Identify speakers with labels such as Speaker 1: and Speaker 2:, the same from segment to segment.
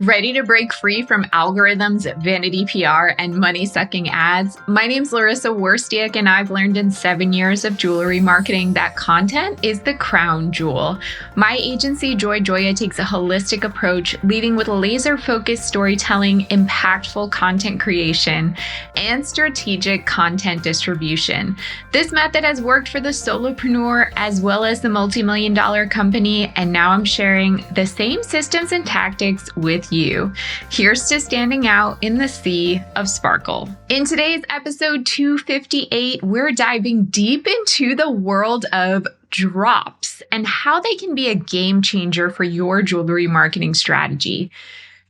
Speaker 1: Ready to break free from algorithms, vanity PR, and money-sucking ads? My name's Larissa Werstiak, and I've learned in 7 years of jewelry marketing that content is the crown jewel. My agency, Joy Joya, takes a holistic approach, leading with laser-focused storytelling, impactful content creation, and strategic content distribution. This method has worked for the solopreneur as well as the multi-million-dollar company, and now I'm sharing the same systems and tactics with you. Here's to standing out in the sea of sparkle. In today's episode 258, we're diving deep into the world of drops and how they can be a game changer for your jewelry marketing strategy.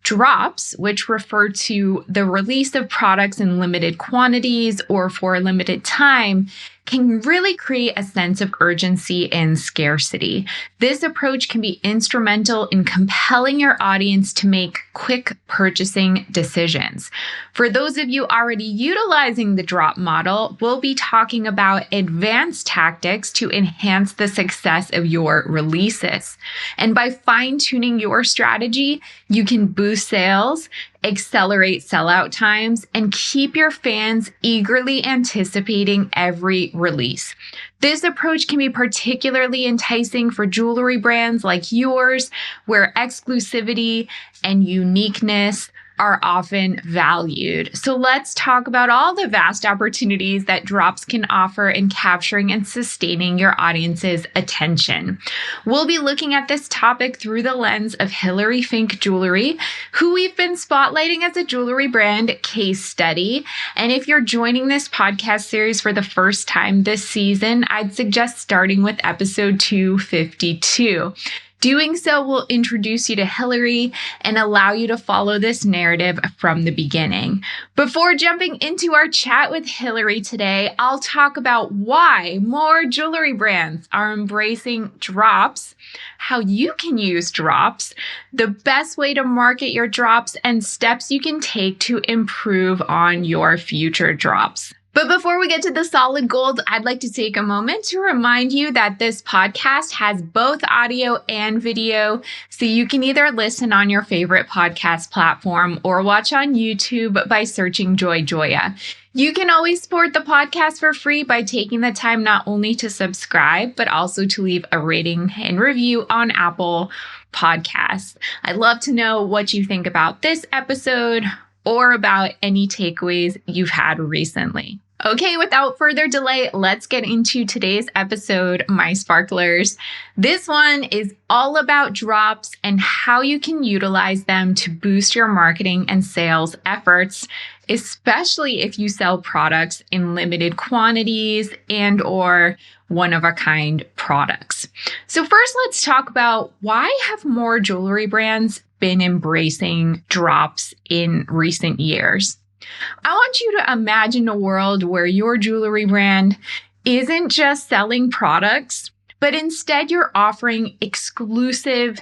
Speaker 1: Drops, which refer to the release of products in limited quantities or for a limited time, can really create a sense of urgency and scarcity. This approach can be instrumental in compelling your audience to make quick purchasing decisions. For those of you already utilizing the drop model, we'll be talking about advanced tactics to enhance the success of your releases. And by fine-tuning your strategy, you can boost sales, accelerate sellout times, and keep your fans eagerly anticipating every release. This approach can be particularly enticing for jewelry brands like yours, where exclusivity and uniqueness are often valued. So let's talk about all the vast opportunities that drops can offer in capturing and sustaining your audience's attention. We'll be looking at this topic through the lens of Hilary Fink Jewelry, who we've been spotlighting as a jewelry brand case study. And if you're joining this podcast series for the first time this season, I'd suggest starting with episode 252. Doing so will introduce you to Hilary and allow you to follow this narrative from the beginning. Before jumping into our chat with Hilary today, I'll talk about why more jewelry brands are embracing drops, how you can use drops, the best way to market your drops, and steps you can take to improve on your future drops. But before we get to the solid gold, I'd like to take a moment to remind you that this podcast has both audio and video, so you can either listen on your favorite podcast platform or watch on YouTube by searching Joy Joya. You can always support the podcast for free by taking the time not only to subscribe, but also to leave a rating and review on Apple Podcasts. I'd love to know what you think about this episode or about any takeaways you've had recently. Okay, without further delay, let's get into today's episode, my sparklers. This one is all about drops and how you can utilize them to boost your marketing and sales efforts, especially if you sell products in limited quantities and or one-of-a-kind products. So first, let's talk about why have more jewelry brands been embracing drops in recent years. I want you to imagine a world where your jewelry brand isn't just selling products, but instead you're offering exclusive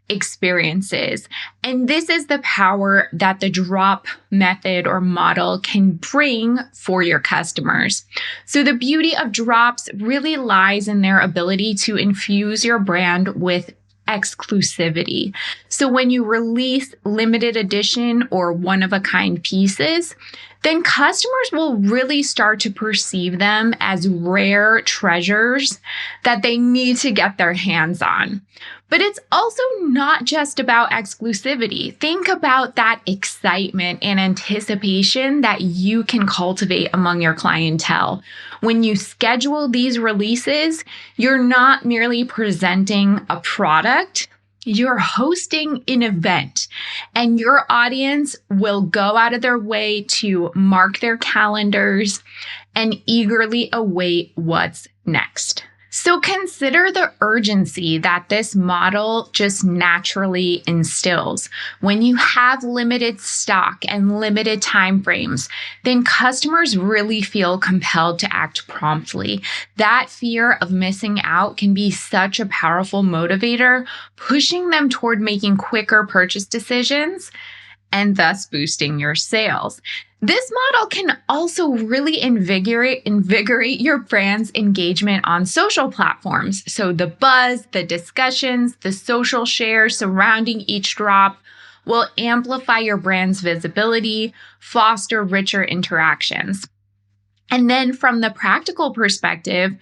Speaker 1: experiences. And this is the power that the drop method or model can bring for your customers. So the beauty of drops really lies in their ability to infuse your brand with exclusivity. So when you release limited edition or one-of-a-kind pieces, then customers will really start to perceive them as rare treasures that they need to get their hands on. But it's also not just about exclusivity. Think about that excitement and anticipation that you can cultivate among your clientele. When you schedule these releases, you're not merely presenting a product, you're hosting an event, and your audience will go out of their way to mark their calendars and eagerly await what's next. So consider the urgency that this model just naturally instills. When you have limited stock and limited timeframes, then customers really feel compelled to act promptly. That fear of missing out can be such a powerful motivator, pushing them toward making quicker purchase decisions and thus boosting your sales. This model can also really invigorate your brand's engagement on social platforms. So the buzz, the discussions, the social shares surrounding each drop will amplify your brand's visibility, foster richer interactions. And then from the practical perspective,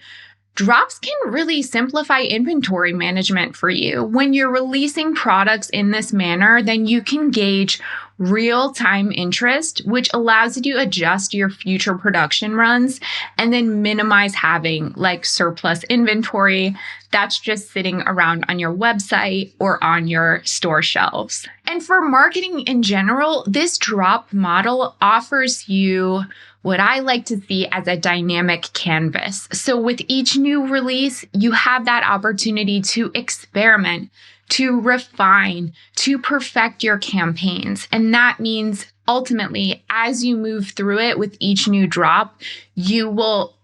Speaker 1: drops can really simplify inventory management for you. When you're releasing products in this manner, then you can gauge real-time interest, which allows you to adjust your future production runs and then minimize having like surplus inventory that's just sitting around on your website or on your store shelves. And for marketing in general, this drop model offers you what I like to see as a dynamic canvas. So with each new release, you have that opportunity to experiment, to refine, to perfect your campaigns. And that means ultimately, as you move through it with each new drop, you will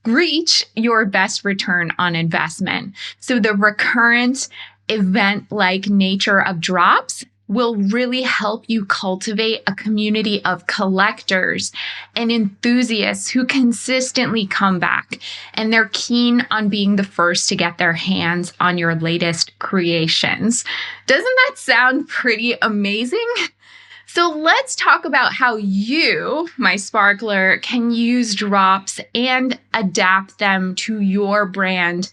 Speaker 1: reach your best return on investment. So the recurrent event-like nature of drops will really help you cultivate a community of collectors and enthusiasts who consistently come back, and they're keen on being the first to get their hands on your latest creations. Doesn't that sound pretty amazing? So let's talk about how you, my sparkler, can use drops and adapt them to your brand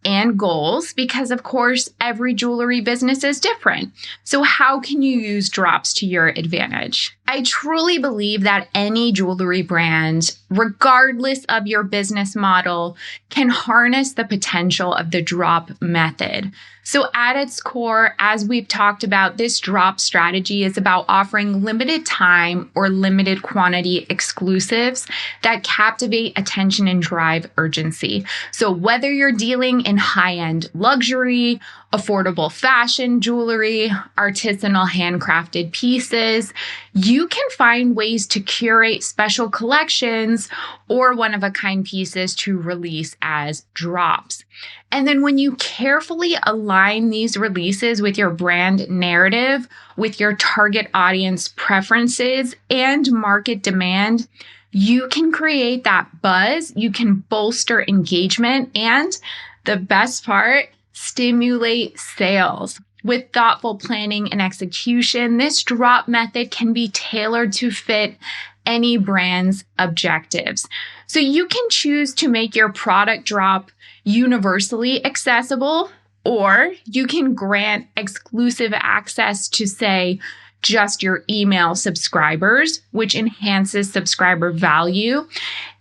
Speaker 1: and goals, because of course, every jewelry business is different. So how can you use drops to your advantage? I truly believe that any jewelry brand, regardless of your business model, can harness the potential of the drop method. So at its core, as we've talked about, this drop strategy is about offering limited time or limited quantity exclusives that captivate attention and drive urgency. So whether you're dealing in high-end luxury, affordable fashion jewelry, artisanal handcrafted pieces, you can find ways to curate special collections or one-of-a-kind pieces to release as drops. And then when you carefully align these releases with your brand narrative, with your target audience preferences and market demand, you can create that buzz, you can bolster engagement, and the best part, stimulate sales. With thoughtful planning and execution, this drop method can be tailored to fit any brand's objectives. So you can choose to make your product drop universally accessible, or you can grant exclusive access to, say, just your email subscribers, which enhances subscriber value.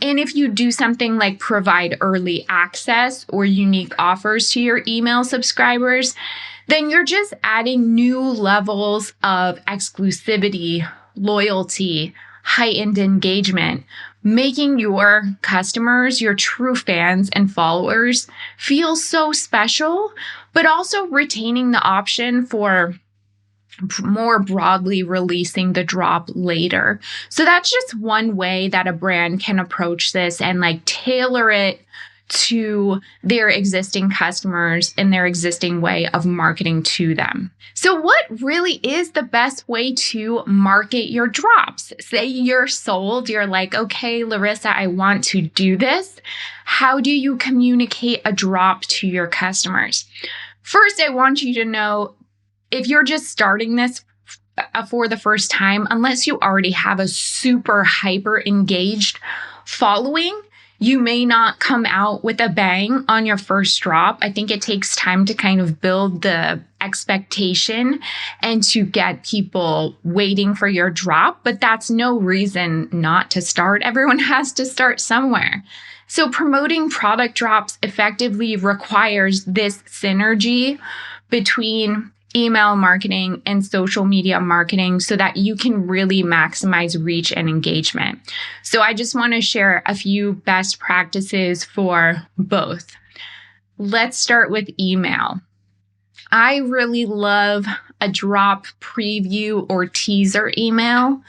Speaker 1: And if you do something like provide early access or unique offers to your email subscribers, then you're just adding new levels of exclusivity, loyalty, heightened engagement, making your customers, your true fans and followers feel so special, but also retaining the option for more broadly releasing the drop later. So that's just one way that a brand can approach this and like tailor it to their existing customers and their existing way of marketing to them. So what really is the best way to market your drops? Say you're sold, you're like, okay, Larissa, I want to do this. How do you communicate a drop to your customers? First, I want you to know, if you're just starting this for the first time, unless you already have a super hyper engaged following, you may not come out with a bang on your first drop. I think it takes time to kind of build the expectation and to get people waiting for your drop, but that's no reason not to start. Everyone has to start somewhere. So promoting product drops effectively requires this synergy between email marketing and social media marketing so that you can really maximize reach and engagement. So I just want to share a few best practices for both. Let's start with email. I really love a drop preview or teaser email,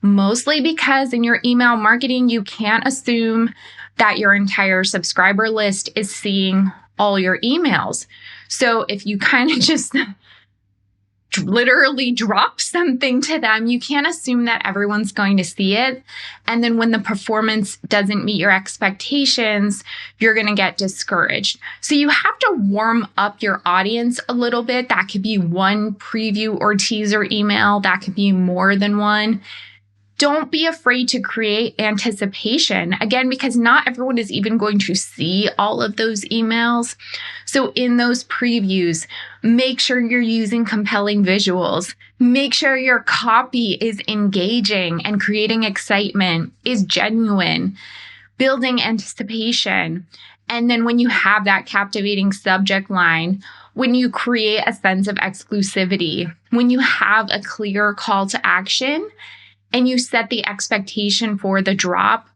Speaker 1: mostly because in your email marketing, you can't assume that your entire subscriber list is seeing all your emails. So if you kind of just literally drop something to them. You can't assume that everyone's going to see it. And then when the performance doesn't meet your expectations, you're going to get discouraged. So you have to warm up your audience a little bit. That could be one preview or teaser email. That could be more than one. Don't be afraid to create anticipation, again, because not everyone is even going to see all of those emails. So in those previews, make sure you're using compelling visuals. Make sure your copy is engaging and creating excitement, is genuine, building anticipation. And then when you have that captivating subject line, when you create a sense of exclusivity, when you have a clear call to action, and you set the expectation for the drop,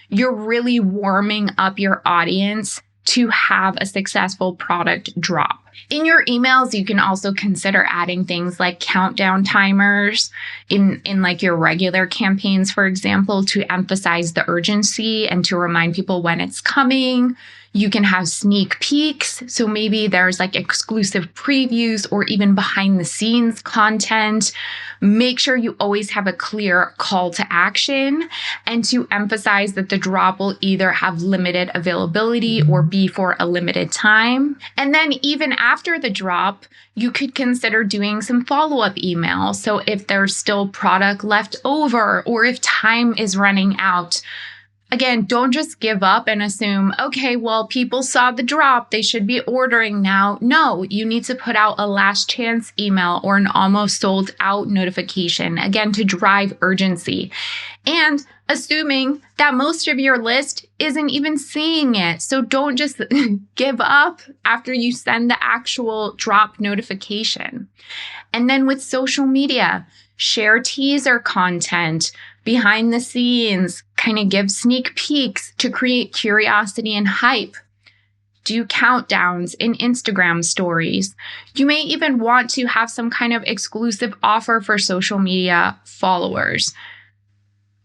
Speaker 1: you're really warming up your audience to have a successful product drop. In your emails, you can also consider adding things like countdown timers in like your regular campaigns, for example, to emphasize the urgency and to remind people when it's coming. You can have sneak peeks. So maybe there's like exclusive previews or even behind the scenes content. Make sure you always have a clear call to action and to emphasize that the drop will either have limited availability or be for a limited time. And then even after the drop, you could consider doing some follow-up emails. So if there's still product left over or if time is running out, again, don't just give up and assume, okay, well, people saw the drop, they should be ordering now. No, you need to put out a last chance email or an almost sold out notification, again, to drive urgency. And assuming that most of your list isn't even seeing it. So don't just give up after you send the actual drop notification. And then with social media, share teaser content, behind the scenes, kind of give sneak peeks to create curiosity and hype. Do countdowns in Instagram stories. You may even want to have some kind of exclusive offer for social media followers.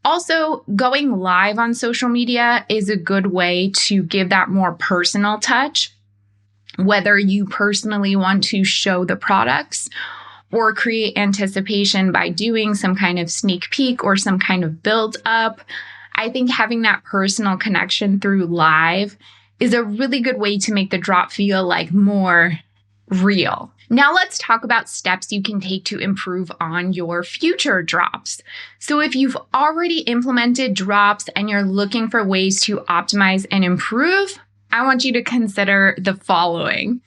Speaker 1: Also, going live on social media is a good way to give that more personal touch, whether you personally want to show the products or create anticipation by doing some kind of sneak peek or some kind of build up. I think having that personal connection through live is a really good way to make the drop feel like more real. Now let's talk about steps you can take to improve on your future drops. So if you've already implemented drops and you're looking for ways to optimize and improve, I want you to consider the following.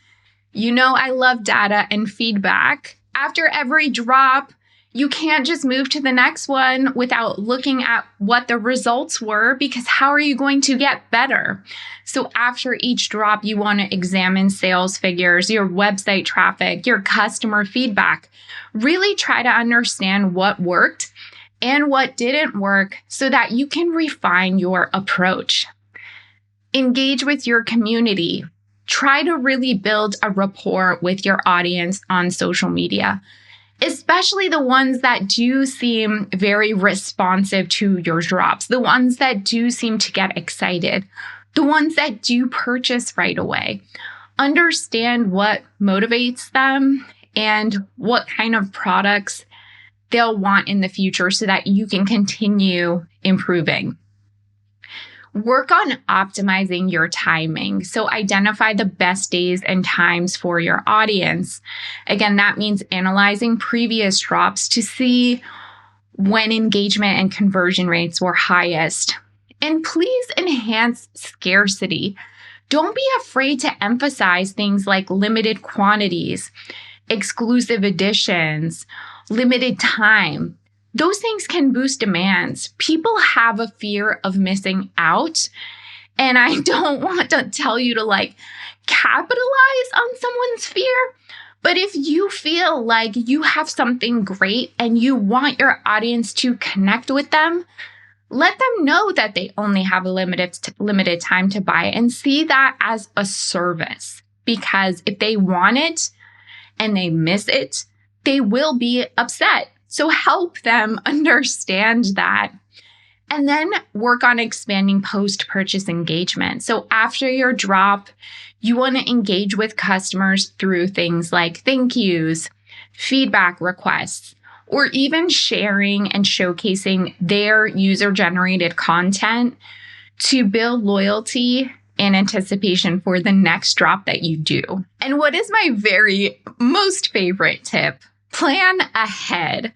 Speaker 1: You know, I love data and feedback. After every drop, you can't just move to the next one without looking at what the results were, because how are you going to get better? So after each drop, you want to examine sales figures, your website traffic, your customer feedback. Really try to understand what worked and what didn't work so that you can refine your approach. Engage with your community. Try to really build a rapport with your audience on social media, especially the ones that do seem very responsive to your drops, the ones that do seem to get excited, the ones that do purchase right away. Understand what motivates them and what kind of products they'll want in the future so that you can continue improving. Work on optimizing your timing. So identify the best days and times for your audience. Again, that means analyzing previous drops to see when engagement and conversion rates were highest. And please enhance scarcity. Don't be afraid to emphasize things like limited quantities, exclusive editions, limited time. Those things can boost demands. People have a fear of missing out. And I don't want to tell you to capitalize on someone's fear. But if you feel like you have something great and you want your audience to connect with them, let them know that they only have a limited time to buy and see that as a service. Because if they want it and they miss it, they will be upset. So help them understand that. And then work on expanding post-purchase engagement. So after your drop, you want to engage with customers through things like thank yous, feedback requests, or even sharing and showcasing their user-generated content to build loyalty and anticipation for the next drop that you do. And what is my very most favorite tip? Plan ahead.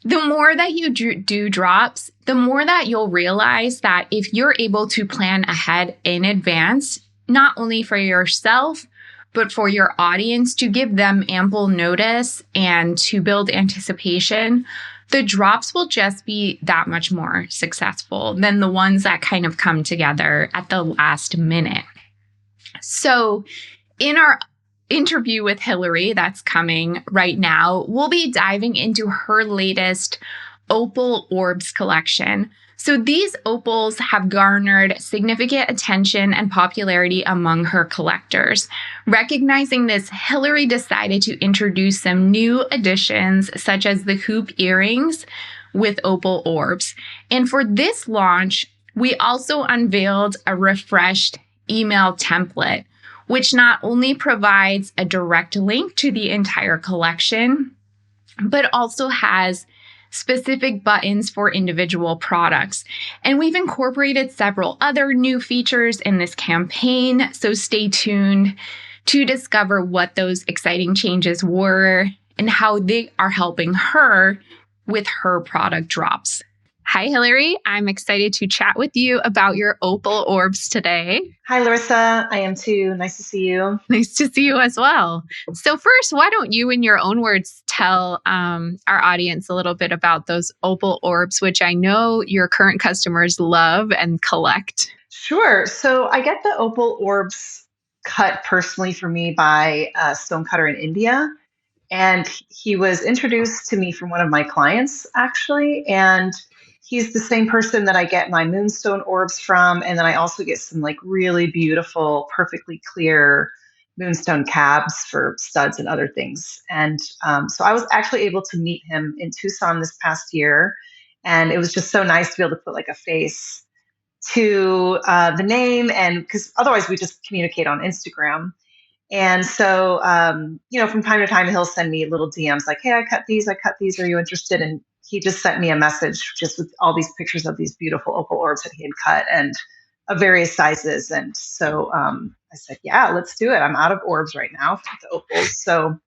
Speaker 1: The more that you do drops, the more that you'll realize that if you're able to plan ahead in advance, not only for yourself, but for your audience, to give them ample notice and to build anticipation, the drops will just be that much more successful than the ones that kind of come together at the last minute. So in our interview with Hillary that's coming right now, we'll be diving into her latest opal orbs collection. So these opals have garnered significant attention and popularity among her collectors. Recognizing this, Hillary decided to introduce some new additions, such as the hoop earrings with opal orbs. And for this launch, we also unveiled a refreshed email template, which not only provides a direct link to the entire collection, but also has specific buttons for individual products. And we've incorporated several other new features in this campaign, so stay tuned to discover what those exciting changes were and how they are helping her with her product drops. Hi, Hillary. I'm excited to chat with you about your opal orbs today.
Speaker 2: Hi, Larissa. I am too. Nice to see you.
Speaker 1: Nice to see you as well. So first, why don't you, in your own words, tell our audience a little bit about those opal orbs, which I know your current customers love and collect.
Speaker 2: Sure. So I get the opal orbs cut personally for me by a stonecutter in India. And he was introduced to me from one of my clients, actually. And he's the same person that I get my moonstone orbs from. And then I also get some like really beautiful, perfectly clear moonstone cabs for studs and other things. And so I was actually able to meet him in Tucson this past year. And it was just so nice to be able to put like a face to the name. And because otherwise we just communicate on Instagram. And so, from time to time, he'll send me little DMs like, hey, I cut these. Are you interested? And he just sent me a message just with all these pictures of these beautiful opal orbs that he had cut and of various sizes. And so I said, yeah, let's do it. I'm out of orbs right now for the opals. So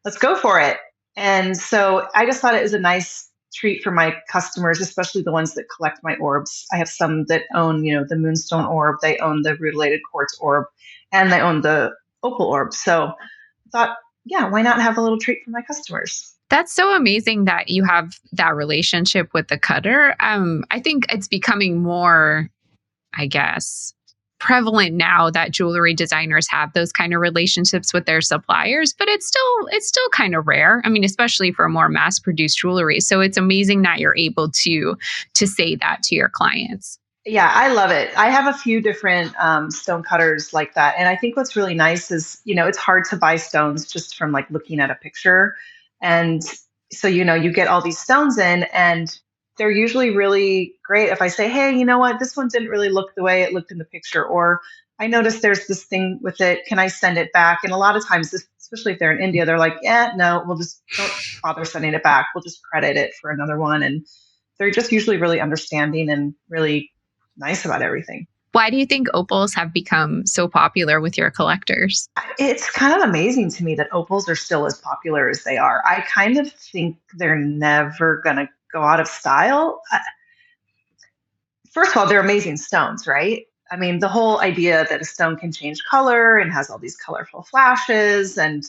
Speaker 2: let's go for it. And so I just thought it was a nice treat for my customers, especially the ones that collect my orbs. I have some that own, the moonstone orb. They own the rutilated quartz orb, and they own the opal orb. So I thought, yeah, why not have a little treat for my customers?
Speaker 1: That's so amazing that you have that relationship with the cutter. I think it's becoming more, I guess, prevalent now that jewelry designers have those kind of relationships with their suppliers, but it's still kind of rare. I mean, especially for more mass-produced jewelry. So it's amazing that you're able to say that to your clients.
Speaker 2: Yeah, I love it. I have a few different stone cutters like that. And I think what's really nice is, it's hard to buy stones just from like looking at a picture. And so, you get all these stones in and they're usually really great. If I say, hey, you know what, this one didn't really look the way it looked in the picture, or I noticed there's this thing with it, can I send it back? And a lot of times, especially if they're in India, they're like, yeah, no, we'll just don't bother sending it back. We'll just credit it for another one. And they're just usually really understanding and really nice about everything.
Speaker 1: Why do you think opals have become so popular with your collectors?
Speaker 2: It's kind of amazing to me that opals are still as popular as they are. I kind of think they're never going to go out of style. First of all, they're amazing stones, right? I mean, the whole idea that a stone can change color and has all these colorful flashes and,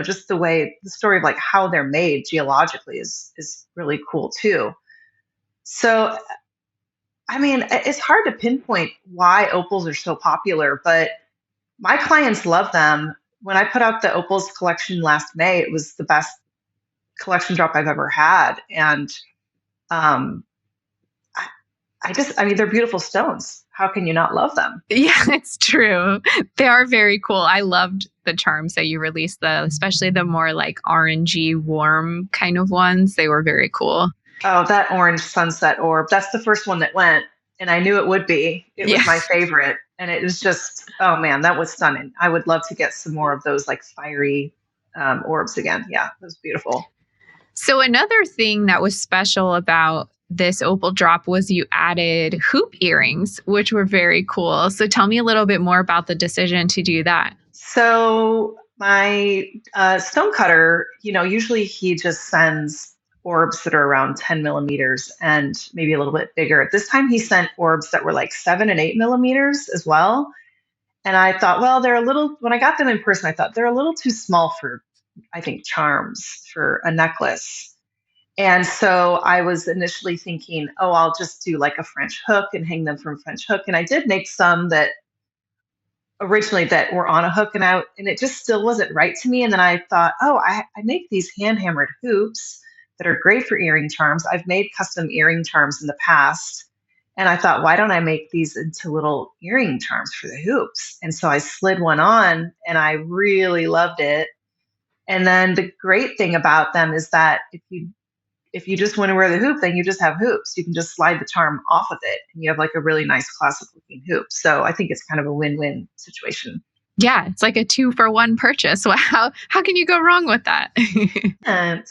Speaker 2: just the story of like how they're made geologically is really cool too. So I mean, it's hard to pinpoint why opals are so popular, but my clients love them. When I put out the opals collection last May, it was the best collection drop I've ever had. And they're beautiful stones. How can you not love them?
Speaker 1: Yeah, it's true. They are very cool. I loved the charms that you released, especially the more like orangey, warm kind of ones. They were very cool.
Speaker 2: Oh, that orange sunset orb. That's the first one that went. And I knew it would be. It was my favorite. And it was just, oh man, that was stunning. I would love to get some more of those like fiery orbs again. Yeah, it was beautiful.
Speaker 1: So another thing that was special about this opal drop was you added hoop earrings, which were very cool. So tell me a little bit more about the decision to do that.
Speaker 2: So my stonecutter, usually he just sends orbs that are around 10 millimeters and maybe a little bit bigger. This time he sent orbs that were like 7 and 8 millimeters as well. And I thought, well, they're a little, when I got them in person, I thought they're a little too small for, I think, charms for a necklace. And so I was initially thinking, oh, I'll just do like a French hook and hang them from French hook. And I did make some that originally that were on a hook and it just still wasn't right to me. And then I thought, oh, I make these hand hammered hoops that are great for earring charms. I've made custom earring charms in the past. And I thought, why don't I make these into little earring charms for the hoops? And so I slid one on and I really loved it. And then the great thing about them is that if you just want to wear the hoop, then you just have hoops. You can just slide the charm off of it and you have like a really nice classic looking hoop. So I think it's kind of a win-win situation.
Speaker 1: Yeah, it's like a 2-for-1 purchase. Wow. How can you go wrong with that?
Speaker 2: And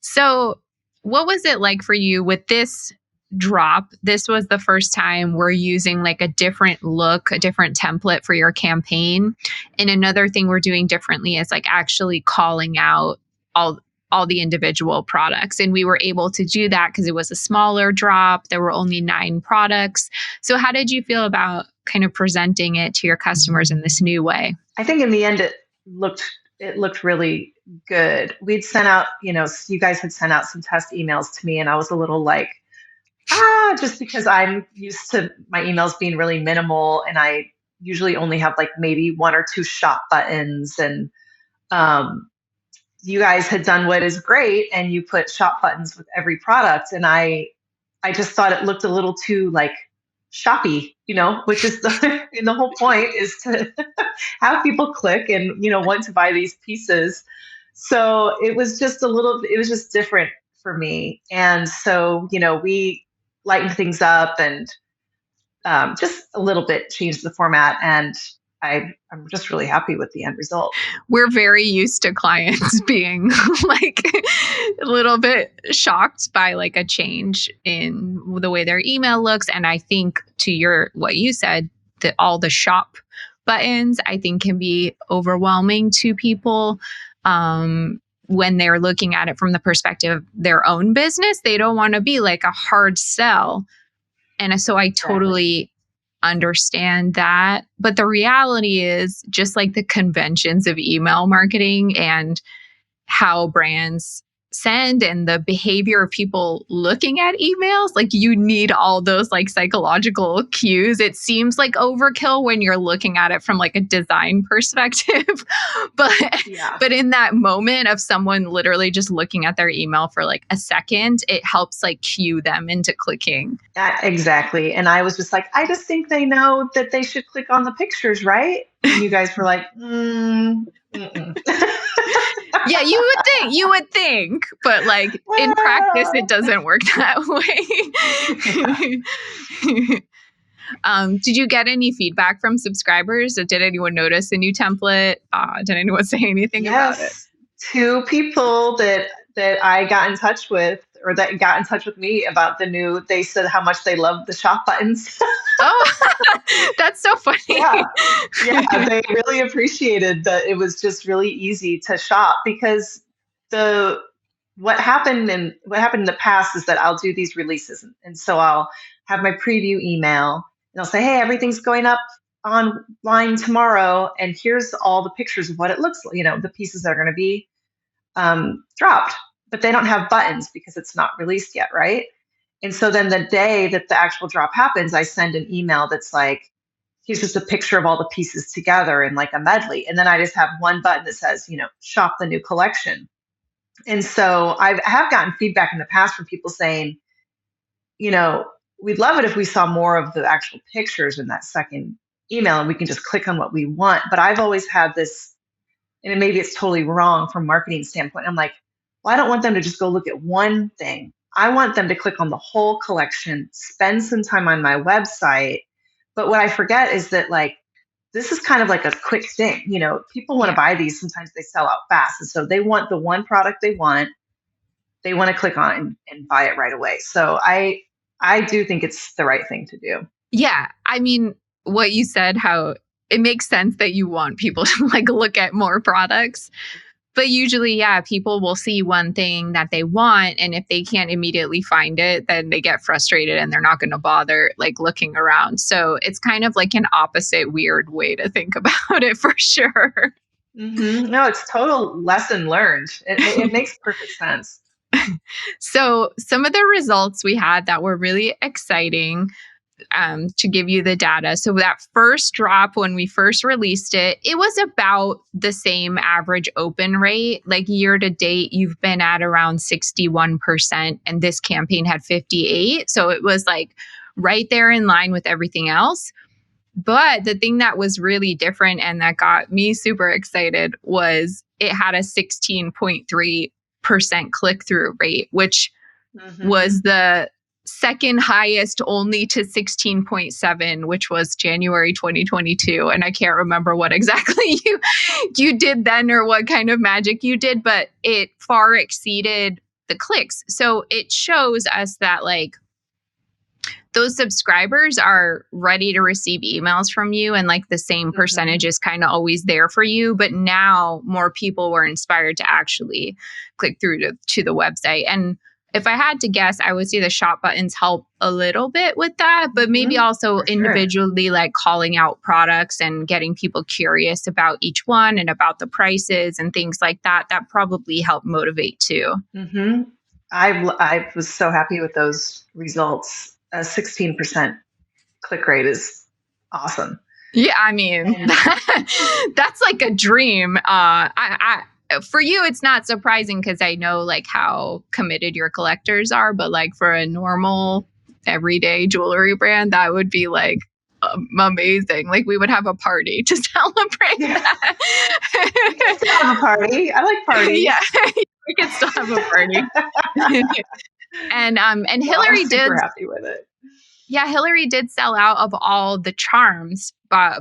Speaker 1: So, what was it like for you with this drop? This was the first time we're using like a different look, a different template for your campaign. And another thing we're doing differently is like actually calling out all the individual products. And we were able to do that because it was a smaller drop. There were only 9 products. So how did you feel about kind of presenting it to your customers in this new way?
Speaker 2: I think in the end it looked really good. We'd sent out, you guys had sent out some test emails to me and I was a little like, just because I'm used to my emails being really minimal and I usually only have like maybe 1 or 2 shop buttons and you guys had done what is great and you put shop buttons with every product and I just thought it looked a little too like shoppy, which is and the whole point is to have people click and want to buy these pieces. So it was just different for me. And so, we lightened things up and just a little bit changed the format and I'm just really happy with the end result.
Speaker 1: We're very used to clients being like a little bit shocked by like a change in the way their email looks. And I think to what you said, that all the shop buttons, I think can be overwhelming to people. When they're looking at it from the perspective of their own business, they don't want to be like a hard sell. And so I totally understand that. But the reality is just like the conventions of email marketing and how brands send and the behavior of people looking at emails, like you need all those like psychological cues. It seems like overkill when you're looking at it from like a design perspective. But in that moment of someone literally just looking at their email for like a second, it helps like cue them into clicking.
Speaker 2: Exactly. And I was just like, I just think they know that they should click on the pictures, right? And you guys were like,
Speaker 1: Yeah, you would think, but like in practice, it doesn't work that way. Did you get any feedback from subscribers? Did anyone notice the new template? Did anyone say anything about it?
Speaker 2: 2 people that I got in touch with, or that got in touch with me about they said how much they loved the shop buttons.
Speaker 1: Oh, that's so funny.
Speaker 2: Yeah, they really appreciated that it was just really easy to shop because what happened in the past is that I'll do these releases and so I'll have my preview email and I'll say, hey, everything's going up online tomorrow and here's all the pictures of what it looks like, the pieces that are going to be dropped, but they don't have buttons because it's not released yet, right? And so then the day that the actual drop happens, I send an email that's like, here's just a picture of all the pieces together in like a medley. And then I just have one button that says, shop the new collection. And so I have gotten feedback in the past from people saying, we'd love it if we saw more of the actual pictures in that second email and we can just click on what we want. But I've always had this, and maybe it's totally wrong from a marketing standpoint. I'm like, well, I don't want them to just go look at one thing. I want them to click on the whole collection, spend some time on my website. But what I forget is that like this is kind of like a quick thing. People want to
Speaker 1: Yeah.
Speaker 2: buy these. Sometimes they sell out fast. And so they want the one product they want. They want to click on it and buy it right away. So I do think it's the right thing to do.
Speaker 1: Yeah. I mean, what you said, how it makes sense that you want people to like look at more products. But usually, yeah, people will see one thing that they want. And if they can't immediately find it, then they get frustrated and they're not going to bother like looking around. So it's kind of like an opposite weird way to think about it for sure.
Speaker 2: No, it's total lesson learned. It makes perfect sense.
Speaker 1: So some of the results we had that were really exciting, to give you the data. So that first drop, when we first released it, it was about the same average open rate. Like year to date, you've been at around 61%, and this campaign had 58. So it was like right there in line with everything else. But the thing that was really different and that got me super excited was it had a 16.3% click-through rate, which was the second highest only to 16.7, which was January 2022. And I can't remember what exactly you did then or what kind of magic you did, but it far exceeded the clicks. So it shows us that like those subscribers are ready to receive emails from you, and like the same percentage is kind of always there for you. But now more people were inspired to actually click through to the website. And if I had to guess, I would say the shop buttons help a little bit with that, but maybe also individually like calling out products and getting people curious about each one and about the prices and things like that. That probably helped motivate too.
Speaker 2: I was so happy with those results. A 16% click rate is awesome.
Speaker 1: Yeah, I mean, that's like a dream. For you, it's not surprising because I know like how committed your collectors are, but like for a normal everyday jewelry brand, that would be like amazing. Like we would have a party to celebrate that.
Speaker 2: We can still have a party. I like parties.
Speaker 1: Yeah, we can still have a party. And Hillary
Speaker 2: I'm
Speaker 1: did
Speaker 2: super happy with it.
Speaker 1: Yeah, Hillary did sell out of all the charms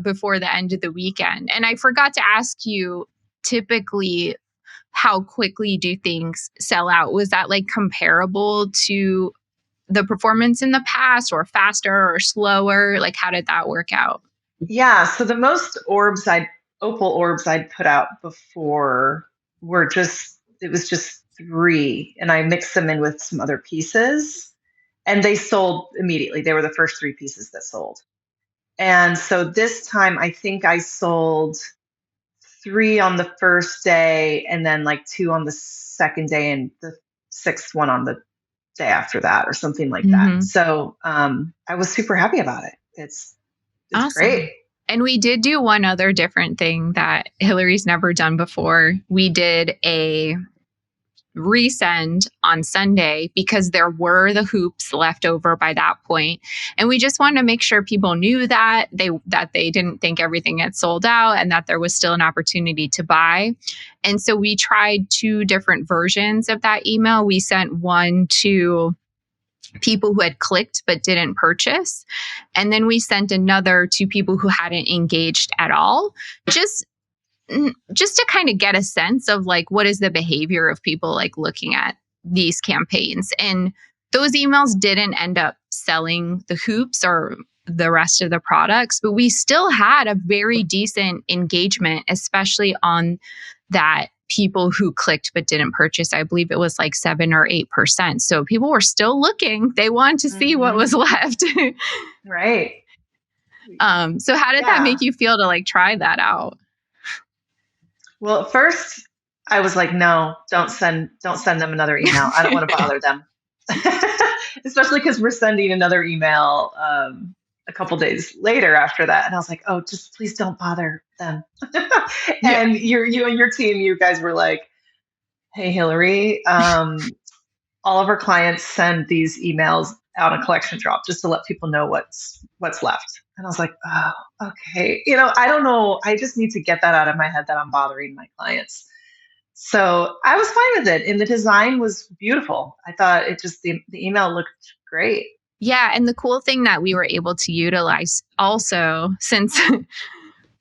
Speaker 1: before the end of the weekend. And I forgot to ask you, typically, how quickly do things sell out? Was that like comparable to the performance in the past, or faster or slower? Like, how did that work out?
Speaker 2: Yeah, so the most opal orbs I'd put out before it was just 3, and I mixed them in with some other pieces, and they sold immediately. They were the first 3 pieces that sold. And so this time I think I sold 3 on the first day, and then like 2 on the second day, and the 6th one on the day after that, or something like that. So I was super happy about it. It's
Speaker 1: awesome.
Speaker 2: Great.
Speaker 1: And we did do one other different thing that Hillary's never done before. We did a resend on Sunday because there were the hoops left over by that point. And we just wanted to make sure people knew that they didn't think everything had sold out and that there was still an opportunity to buy. And so we tried 2 different versions of that email. We sent one to people who had clicked but didn't purchase. And then we sent another to people who hadn't engaged at all. Just to kind of get a sense of like, what is the behavior of people like looking at these campaigns. And those emails didn't end up selling the hoops or the rest of the products, but we still had a very decent engagement, especially on that people who clicked but didn't purchase. I believe it was like 7 or 8%. So people were still looking. They wanted to see what was left.
Speaker 2: Right.
Speaker 1: So how did that make you feel to like try that out?
Speaker 2: Well, at first I was like, no, don't send them another email. I don't want to bother them. Especially because we're sending another email a couple days later after that. And I was like, oh, just please don't bother them. And you and your team, you guys were like, hey, Hillary, all of our clients send these emails out on collection drop just to let people know what's left. And I was like, oh, okay. I don't know. I just need to get that out of my head that I'm bothering my clients. So I was fine with it. And the design was beautiful. I thought the email looked great.
Speaker 1: Yeah. And the cool thing that we were able to utilize also, since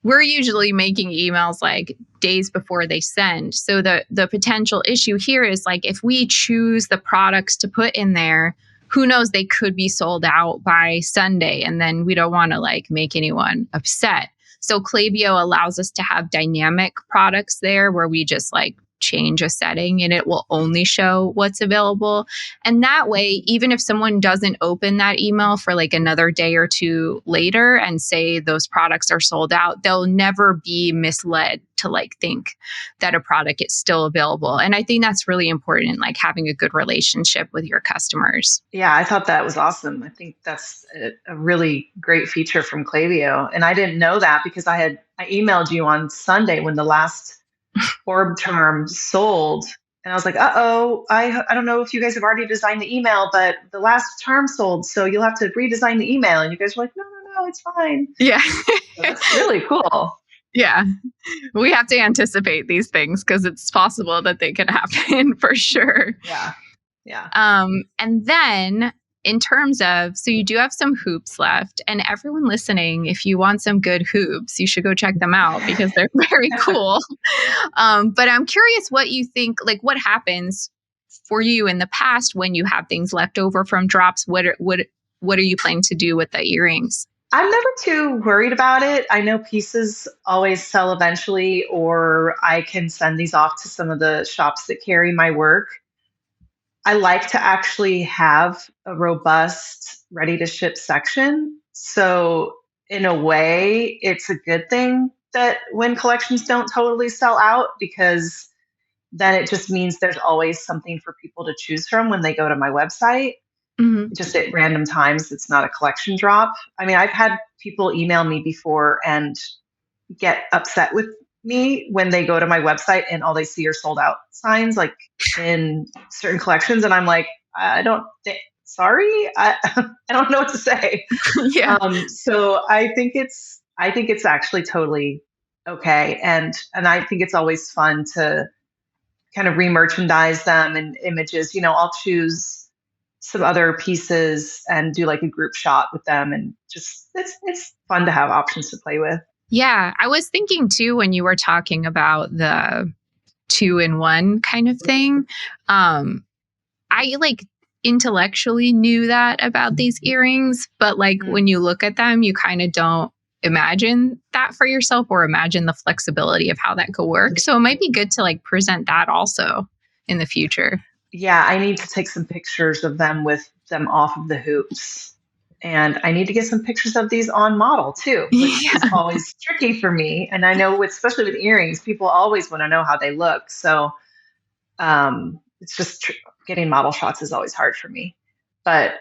Speaker 1: we're usually making emails like days before they send. So the potential issue here is like if we choose the products to put in there, who knows, they could be sold out by Sunday, and then we don't want to like make anyone upset. So Klaviyo allows us to have dynamic products there where we just like change a setting and it will only show what's available. And that way, even if someone doesn't open that email for like another day or two later and say those products are sold out, they'll never be misled to like think that a product is still available. And I think that's really important, like having a good relationship with your customers.
Speaker 2: Yeah, I thought that was awesome. I think that's a really great feature from Klaviyo. And I didn't know that because I emailed you on Sunday when the last orb charm sold. And I was like, uh-oh, I don't know if you guys have already designed the email, but the last charm sold, so you'll have to redesign the email. And you guys were like, no, it's fine.
Speaker 1: Yeah.
Speaker 2: So that's really cool.
Speaker 1: Yeah. We have to anticipate these things because it's possible that they could happen for sure.
Speaker 2: Yeah. Yeah.
Speaker 1: And then in terms of, so you do have some hoops left, and everyone listening, if you want some good hoops, you should go check them out because they're very cool. But I'm curious what you think, like what happens for you in the past when you have things left over from drops. What are you planning to do with the earrings?
Speaker 2: I'm never too worried about it. I know pieces always sell eventually, or I can send these off to some of the shops that carry my work. I like to actually have a robust, ready to ship section. So, in a way, it's a good thing that when collections don't totally sell out, because then it just means there's always something for people to choose from when they go to my website.
Speaker 1: Mm-hmm.
Speaker 2: Just at random times, it's not a collection drop. I mean, I've had people email me before and get upset with me when they go to my website and all they see are sold out signs like in certain collections. And I'm like, sorry, I don't know what to say.
Speaker 1: Yeah.
Speaker 2: So I think it's actually totally okay. And I think it's always fun to kind of re-merchandise them and images. I'll choose some other pieces and do like a group shot with them, and just it's fun to have options to play with.
Speaker 1: Yeah. I was thinking too, when you were talking about the 2-in-1 kind of thing, I like intellectually knew that about these earrings, but like when you look at them, you kind of don't imagine that for yourself or imagine the flexibility of how that could work. So it might be good to like present that also in the future.
Speaker 2: Yeah, I need to take some pictures of them with them off of the hoops. And I need to get some pictures of these on model too, which is always tricky for me. And I know, especially with earrings, people always want to know how they look. So it's just getting model shots is always hard for me. But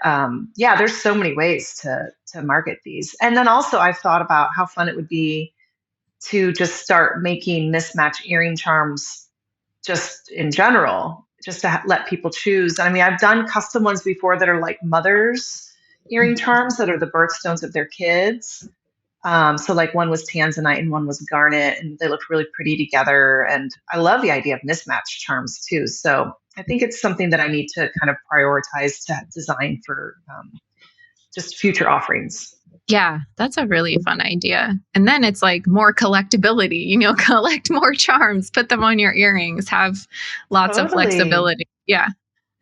Speaker 2: yeah, there's so many ways to market these. And then also I've thought about how fun it would be to just start making mismatch earring charms just in general, just to let people choose. I mean, I've done custom ones before that are like mothers earring charms that are the birthstones of their kids. So like one was tanzanite and one was garnet, and they looked really pretty together. And I love the idea of mismatched charms too. So I think it's something that I need to kind of prioritize to design for just future offerings.
Speaker 1: Yeah, that's a really fun idea. And then it's like more collectability, collect more charms, put them on your earrings, have lots of flexibility. Yeah.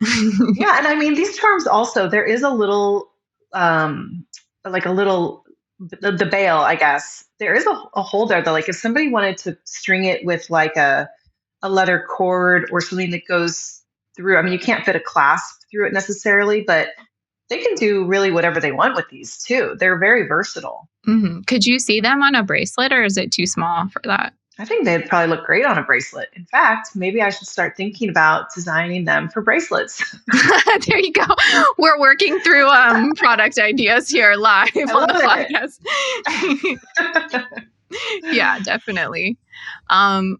Speaker 2: Yeah. And I mean, these charms also, there is a little, like a little, the bail, I guess. There is a hole there that, like, if somebody wanted to string it with like a leather cord or something that goes through, I mean, you can't fit a clasp through it necessarily, but they can do really whatever they want with these too. They're very versatile.
Speaker 1: Mm-hmm. Could you see them on a bracelet, or is it too small for that?
Speaker 2: I think they'd probably look great on a bracelet. In fact, maybe I should start thinking about designing them for bracelets.
Speaker 1: There you go. We're working through product ideas here live on the podcast. Yeah, definitely.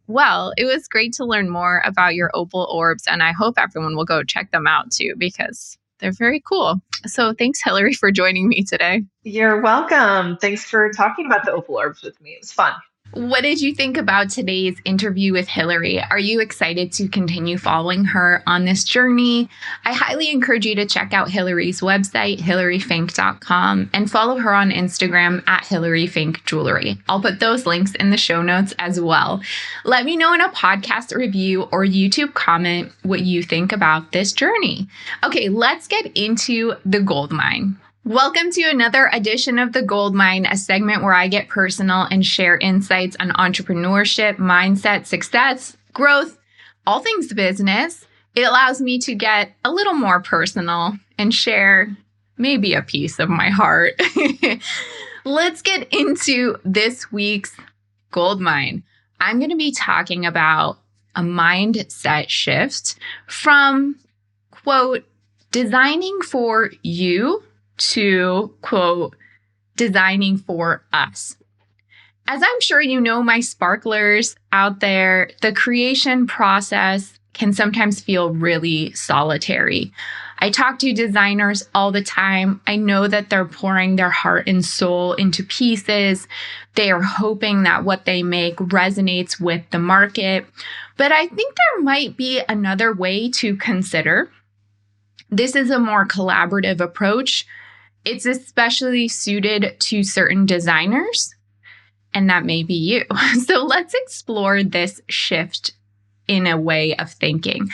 Speaker 1: Well, it was great to learn more about your opal orbs, and I hope everyone will go check them out too, because they're very cool. So thanks, Hillary, for joining me today.
Speaker 2: You're welcome. Thanks for talking about the opal orbs with me. It was fun.
Speaker 1: What did you think about today's interview with Hillary? Are you excited to continue following her on this journey? I highly encourage you to check out Hillary's website, hillaryfink.com, and follow her on Instagram at hillaryfinkjewelry. I'll put those links in the show notes as well. Let me know in a podcast review or YouTube comment what you think about this journey. Okay, let's get into the gold mine. Welcome to another edition of The Gold Mine, a segment where I get personal and share insights on entrepreneurship, mindset, success, growth, all things business. It allows me to get a little more personal and share maybe a piece of my heart. Let's get into this week's Gold Mine. I'm going to be talking about a mindset shift from, quote, designing for you to, quote, designing for us. As I'm sure you know, my sparklers out there, the creation process can sometimes feel really solitary. I talk to designers all the time. I know that they're pouring their heart and soul into pieces. They are hoping that what they make resonates with the market. But I think there might be another way to consider. This is a more collaborative approach. It's especially suited to certain designers, and that may be you. So let's explore this shift in a way of thinking.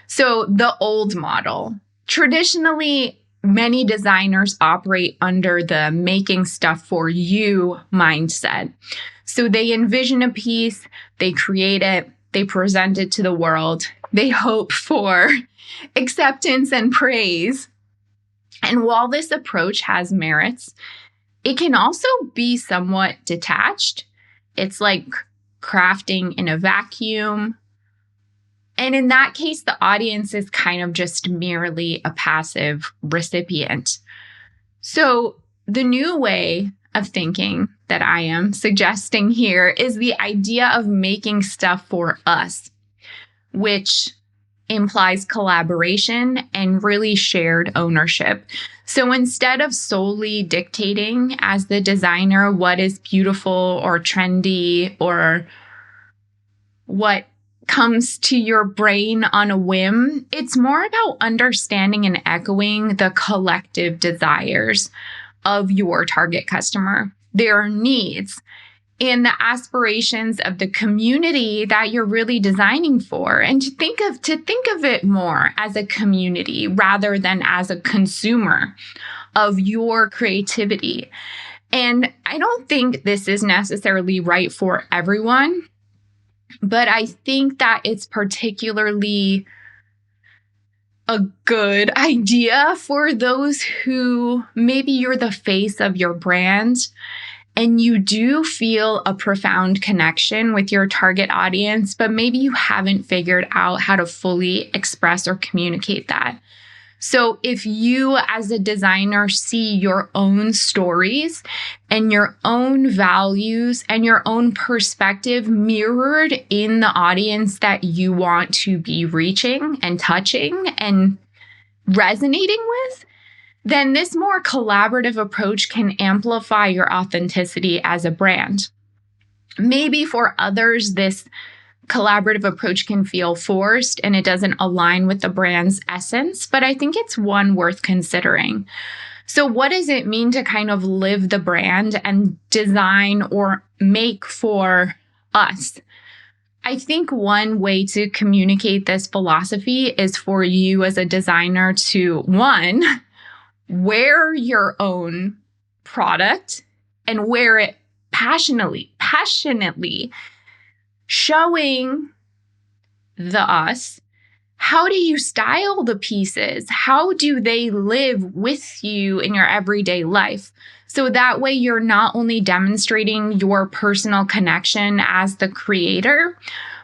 Speaker 1: So the old model, traditionally, many designers operate under the making stuff for you mindset. So they envision a piece, they create it, they present it to the world, they hope for acceptance and praise. And while this approach has merits, it can also be somewhat detached. It's like crafting in a vacuum. And in that case, the audience is kind of just merely a passive recipient. So the new way of thinking that I am suggesting here is the idea of making stuff for us, which implies collaboration and really shared ownership. So instead of solely dictating as the designer what is beautiful or trendy or what comes to your brain on a whim, it's more about understanding and echoing the collective desires of your target customer, their needs, and the aspirations of the community that you're really designing for, and to think of it more as a community rather than as a consumer of your creativity. And I don't think this is necessarily right for everyone, but I think that it's particularly a good idea for those who maybe you're the face of your brand and you do feel a profound connection with your target audience, but maybe you haven't figured out how to fully express or communicate that. So if you as a designer see your own stories and your own values and your own perspective mirrored in the audience that you want to be reaching and touching and resonating with, then this more collaborative approach can amplify your authenticity as a brand. Maybe for others, this collaborative approach can feel forced and it doesn't align with the brand's essence, but I think it's one worth considering. So what does it mean to kind of live the brand and design or make for us? I think one way to communicate this philosophy is for you as a designer to, one, wear your own product and wear it passionately, showing the us. How do you style the pieces? How do they live with you in your everyday life? So that way you're not only demonstrating your personal connection as the creator,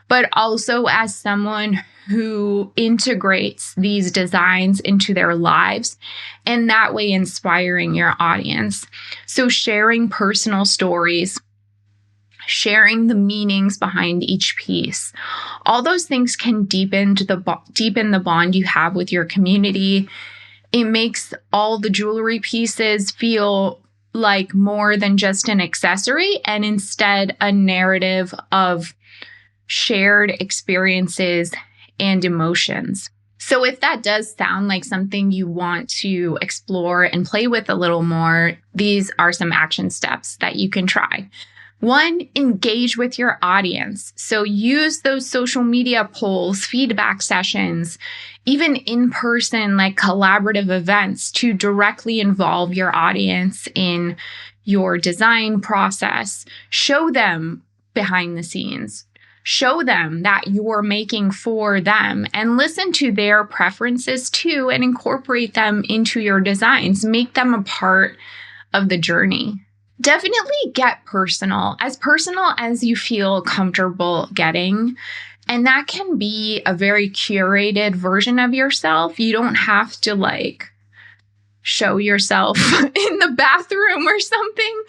Speaker 1: but also as someone who integrates these designs into their lives and that way inspiring your audience. So sharing personal stories, sharing the meanings behind each piece, all those things can deepen the bond you have with your community. It makes all the jewelry pieces feel like more than just an accessory and instead a narrative of shared experiences and emotions. So if that does sound like something you want to explore and play with a little more, these are some action steps that you can try. 1, engage with your audience. So use those social media polls, feedback sessions, even in-person like collaborative events to directly involve your audience in your design process. Show them behind the scenes. Show them that you're making for them and listen to their preferences too and incorporate them into your designs. Make them a part of the journey. Definitely get personal as you feel comfortable getting. And that can be a very curated version of yourself. You don't have to like show yourself in the bathroom or something,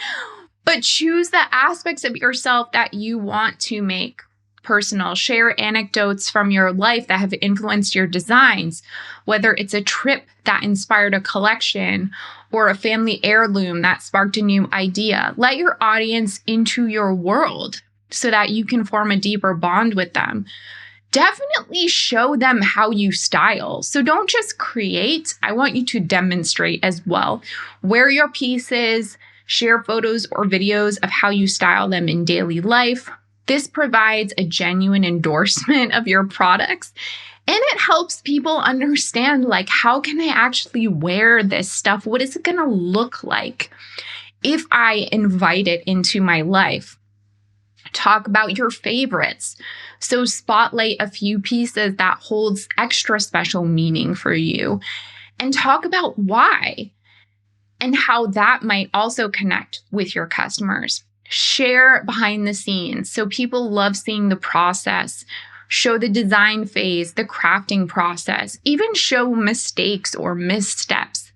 Speaker 1: but choose the aspects of yourself that you want to make personal. Share anecdotes from your life that have influenced your designs, whether it's a trip that inspired a collection or a family heirloom that sparked a new idea. Let your audience into your world so that you can form a deeper bond with them. Definitely show them how you style. So don't just create. I want you to demonstrate as well. Wear your pieces, share photos or videos of how you style them in daily life. This provides a genuine endorsement of your products, and it helps people understand, like, how can I actually wear this stuff? What is it going to look like if I invite it into my life? Talk about your favorites. So spotlight a few pieces that holds extra special meaning for you, and talk about why and how that might also connect with your customers. Share behind the scenes. So people love seeing the process. Show the design phase, the crafting process, even show mistakes or missteps,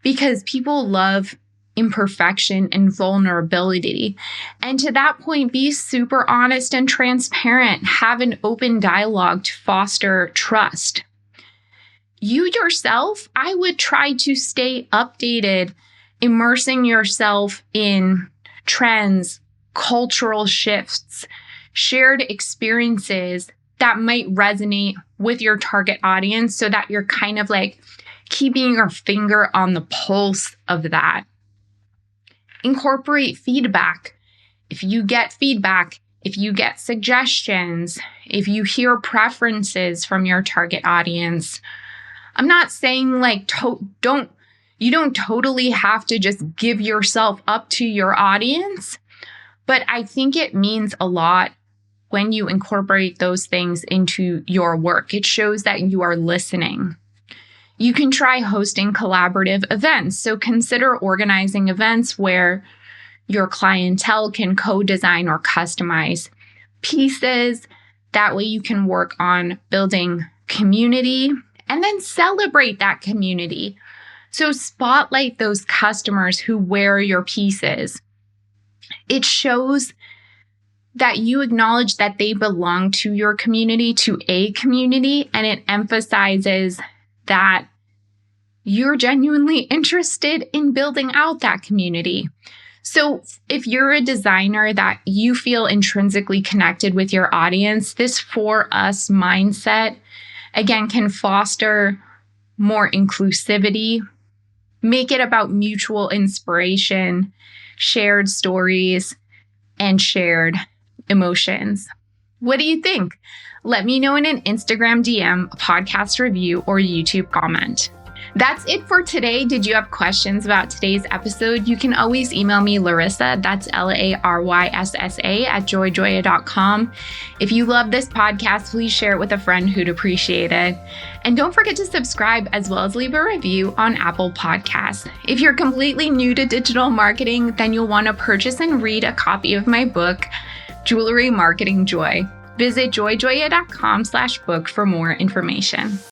Speaker 1: because people love imperfection and vulnerability. And to that point, be super honest and transparent. Have an open dialogue to foster trust. You yourself, I would try to stay updated, immersing yourself in trends, cultural shifts, shared experiences that might resonate with your target audience so that you're kind of like keeping your finger on the pulse of that. Incorporate feedback. If you get feedback, if you get suggestions, if you hear preferences from your target audience, I'm not saying like you don't totally have to just give yourself up to your audience, but I think it means a lot when you incorporate those things into your work. It shows that you are listening. You can try hosting collaborative events. So consider organizing events where your clientele can co-design or customize pieces. That way you can work on building community and then celebrate that community. So spotlight those customers who wear your pieces. It shows that you acknowledge that they belong to your community, to a community, and it emphasizes that you're genuinely interested in building out that community. So if you're a designer that you feel intrinsically connected with your audience, this for us mindset, again, can foster more inclusivity. Make it about mutual inspiration, shared stories, and shared emotions. What do you think? Let me know in an Instagram DM, a podcast review, or YouTube comment. That's it for today. Did you have questions about today's episode? You can always email me, Larissa, that's LARYSSA @joyjoya.com. If you love this podcast, please share it with a friend who'd appreciate it. And don't forget to subscribe as well as leave a review on Apple Podcasts. If you're completely new to digital marketing, then you'll want to purchase and read a copy of my book, Jewelry Marketing Joy. Visit joyjoya.com/book for more information.